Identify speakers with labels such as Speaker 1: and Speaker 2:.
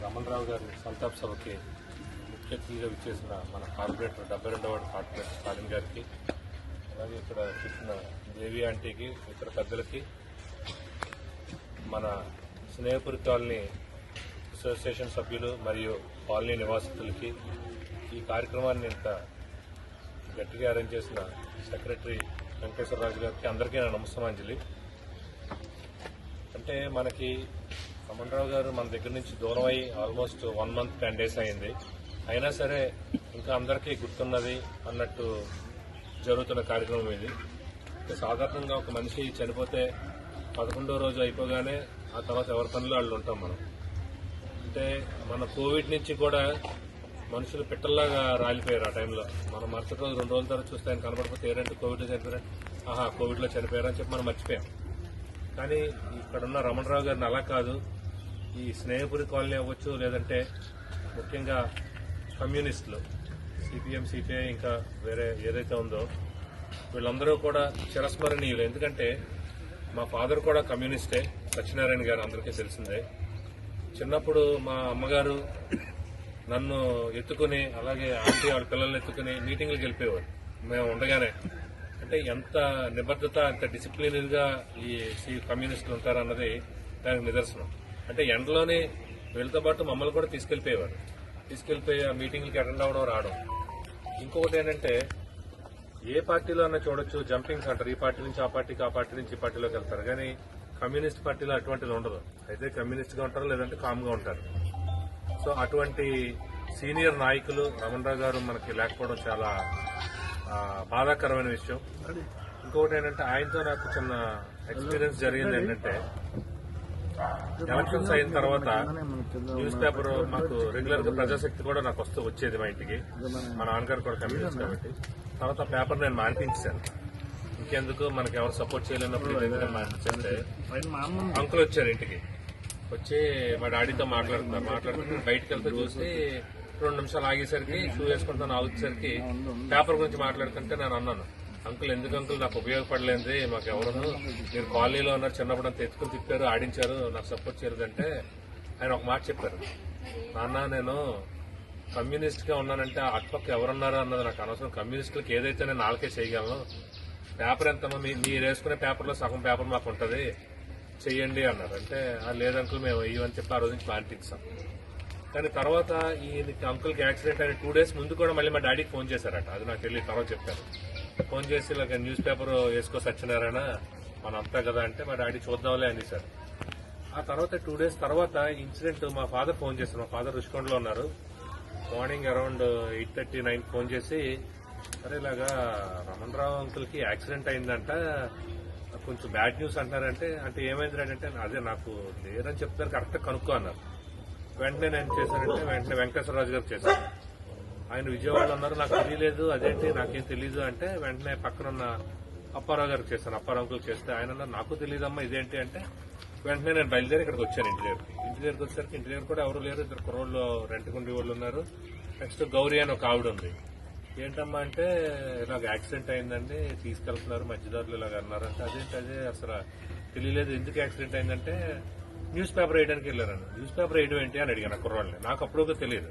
Speaker 1: రమణరావు గారి సంతాప సభకి ముఖ్య అతిథిగా విచ్చేసిన మన కార్పొరేటర్ 72వ వార్డు కార్పొరేటర్ స్టాలిన్ గారికి, అలాగే ఇక్కడ చూసిన దేవి ఆంటీకి, ఇతర పెద్దలకి, మన స్నేహపురి కాలనీ అసోసియేషన్ సభ్యులు మరియు కాలనీ నివాసితులకి, ఈ కార్యక్రమాన్ని ఇంత గట్టిగా అరేంజ్ చేసిన సెక్రటరీ వెంకటేశ్వరరాజు గారికి అందరికీ నా నమస్కారాంజలి. అంటే మనకి రమణరావు గారు మన దగ్గర నుంచి దూరం అయ్యి ఆల్మోస్ట్ 1 month 10 days అయింది. అయినా సరే ఇంకా అందరికీ గుర్తున్నది అన్నట్టు జరుగుతున్న కార్యక్రమం ఇది. సాధారణంగా ఒక మనిషి చనిపోతే 11వ రోజు అయిపోగానే ఆ తర్వాత ఎవరి పనులు వాళ్ళు ఉంటాం మనం. అంటే మన కోవిడ్ నుంచి కూడా మనుషులు పిట్టల్లాగా రాలిపోయారు ఆ టైంలో. మనం మరుసటి రోజు 2 రోజుల తర్వాత చూస్తే ఆయన కనబడిపోతే ఏంటంటే కోవిడ్లో చనిపోయారు, కోవిడ్లో చనిపోయారని చెప్పి మనం మర్చిపోయాం. కానీ ఇక్కడున్న రమణరావు గారిని అలా కాదు, ఈ స్నేహపురి కాలనీ అవ్వచ్చు, లేదంటే ముఖ్యంగా కమ్యూనిస్టులు సిపిఎం, సిపిఐ, ఇంకా వేరే ఏదైతే ఉందో వీళ్ళందరూ కూడా చిరస్మరణీయులు. ఎందుకంటే మా ఫాదర్ కూడా కమ్యూనిస్టే, సత్యనారాయణ గారు అందరికీ తెలిసిందే. చిన్నప్పుడు మా అమ్మగారు నన్ను ఎత్తుకుని, అలాగే ఆంటీ వాళ్ళ పిల్లల్ని ఎత్తుకుని మీటింగ్లకు వెళ్ళిపోయేవారు మేము ఉండగానే. అంటే ఎంత నిబద్ధత, ఎంత డిసిప్లిన్గా ఈ కమ్యూనిస్టులు ఉంటారన్నది దానికి నిదర్శనం. అంటే ఎండలోనే వీళ్ళతో పాటు మమ్మల్ని కూడా తీసుకెళ్లిపోయి ఆ మీటింగ్లకి అటెండ్ అవ్వడం, రావడం. ఇంకొకటి ఏంటంటే ఏ పార్టీలో అన్నా చూడొచ్చు, జంపింగ్స్ అంటారు, ఈ పార్టీ నుంచి ఆ పార్టీకి, ఆ పార్టీ నుంచి ఈ పార్టీలోకి వెళ్తారు. కానీ కమ్యూనిస్ట్ పార్టీలో అటువంటిది ఉండదు. అయితే కమ్యూనిస్ట్గా ఉంటారు, లేదంటే కామ్గా ఉంటారు. సో అటువంటి సీనియర్ నాయకులు రమణరావు గారు మనకి లేకపోవడం చాలా బాధాకరమైన విషయం. ఇంకొకటి ఏంటంటే ఆయనతో నాకు చిన్న ఎక్స్పీరియన్స్ జరిగింది. ఏంటంటే ఎలక్షన్స్ అయిన తర్వాత న్యూస్ పేపర్ మాకు రెగ్యులర్ గా ప్రజాశక్తి కూడా నాకు వచ్చేది మా ఇంటికి. మా నాన్నగారు కూడా కమ్యూనిస్ట్ కాబట్టి. తర్వాత పేపర్ నేను మాన్పించాను. ఇంకెందుకు మనకి ఎవరు సపోర్ట్ చేయలేనప్పుడు మాన్పించంటే అంకుల్ వచ్చారు ఇంటికి. వచ్చి మా డాడీతో మాట్లాడుతుంటే బయటకు వెళ్తే చూసి 2 నిమిషాలు ఆగేసరికి, షూ వేసుకుంటాను ఆగేసరికి పేపర్ గురించి మాట్లాడుతుంటే నేను అన్నాను, అంకుల్ ఎందుకు అంకుల్ నాకు ఉపయోగపడలేదు, మాకు ఎవరు, మీరు కాలనీలో ఉన్నారు, చిన్నప్పుడు అంతా ఎత్తుకుని తిప్పారు, ఆడించారు, నాకు సపోర్ట్ చేయలేదంటే ఆయన ఒక మాట చెప్పారు, నాన్న నేను కమ్యూనిస్ట్ గా ఉన్నానంటే అటుపక్క ఎవరున్నారో అన్నది నాకు అనవసరం, కమ్యూనిస్టులకు ఏదైతే నేను నాలుకే చేయగలను, పేపర్ ఎంతమో మీరు వేసుకునే పేపర్లో సగం పేపర్ మాకు ఉంటుంది, చెయ్యండి అన్నారు. అంటే లేదంకుల్ మేము ఇవని చెప్పి ఆ రోజు నుంచి మాన్పించాం. కానీ తర్వాత ఈ అంకుల్కి యాక్సిడెంట్ అయిన 2 days ముందు కూడా మళ్ళీ మా డాడీకి ఫోన్ చేశారట, అది నాకు తెలియదు, తర్వాత చెప్పారు. ఫోన్ చేసి ఇలాగ న్యూస్ పేపర్ వేసుకో సత్యనారాయణ మన అంతా కదా అంటే మా డాడీ చూద్దాంలే అనేసారు. ఆ తర్వాత 2 days తర్వాత ఇన్సిడెంట్ మా ఫాదర్ ఫోన్ చేశారు. మా ఫాదర్ రుషికొండలో ఉన్నారు. మార్నింగ్ అరౌండ్ 8:30-9 ఫోన్ చేసి, అరే ఇలాగా రమణరావు అంకుల్ కి యాక్సిడెంట్ అయిందంట, కొంచెం బ్యాడ్ న్యూస్ అంటారంటే, అంటే ఏమైంది అంటే అదే నాకు లేదని చెప్తారు, కరెక్ట్ కనుక్కో అన్నారు. వెంటనే నేను చేశానంటే వెంటనే వెంకటేశ్వరరాజు గారు చేశాను. ఆయన విజయవాడలో ఉన్నారు, నాకు తెలియలేదు, అదేంటి నాకేం తెలీదు అంటే వెంటనే పక్కనున్న అప్పారావు గారికి చేశాను. అప్పారావు అంకుల్ చేస్తే ఆయన అన్నారు నాకు తెలియదమ్మా ఇదేంటి అంటే, వెంటనే నేను బయలుదేరి ఇక్కడికి వచ్చాను. ఇంటి దగ్గరికి వచ్చేసరికి ఇంటి దగ్గర కూడా ఎవరు లేరు, 2 కుర్రోళ్ళు రెంట్కుండి వాళ్ళు ఉన్నారు. నెక్స్ట్ గౌరీ అని ఒక ఆవిడ ఉంది. ఏంటమ్మా అంటే ఇలాగ యాక్సిడెంట్ అయిందండి, తీసుకెళ్తున్నారు మధ్యదారులు ఇలాగ అన్నారంటే, అదే అసలు తెలియలేదు, ఎందుకు యాక్సిడెంట్ అయిందంటే న్యూస్ పేపర్ వేయడానికి వెళ్ళారని. న్యూస్ పేపర్ వేయడం ఏంటి అని అడిగాను కుర్రాళ్ళని, నాకు అప్పుడు తెలియదు.